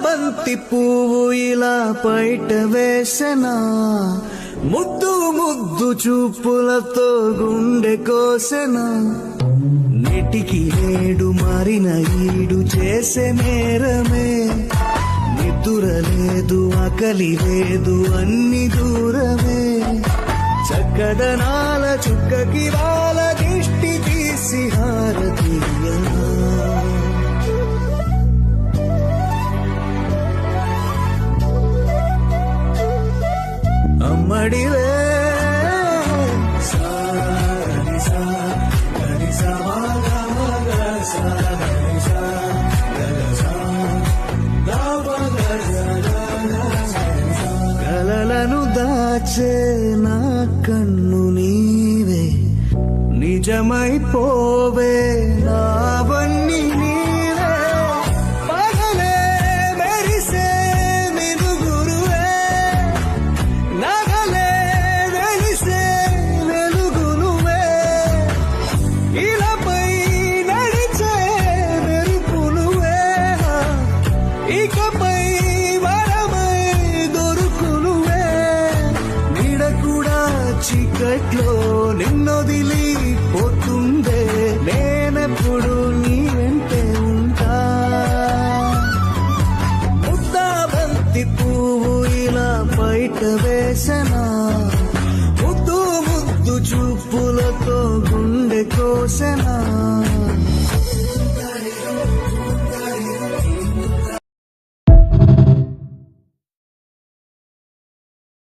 బంతి పువ్వు ఇలా బయట వేసెనా, ముద్దు ముద్దు చూపులతో గుండె కోసెనా, నెటికి నేడు మారిన ఈడు చేసే నేరమే, నిద్ర లేదు ఆకలి లేదు అన్ని దూరమే, చక్కదనాల చుక్కకి వాళ్ళ దిష్టి తీసి హారతీయనా. అమ్మడివే కలలను దాచే నా కన్ను నీవే, నిజమైపోవే నావన్నీ నీవే, పగలే మెరిసే వెలుగురువే, నగలే వెలిసే వెలుగునువే, ఇలాపై నడిచే మెరుపునువే, ఇకపై చీకట్లో నిన్నొదిలి పోతుందే, నేనెప్పుడు నీ వెంటే ఉంటా. ముద్దా బంతి పువ్వు ఇలా బయట వేసెనా, ముద్దు ముద్దు చూపులతో గుండె కోసెనా.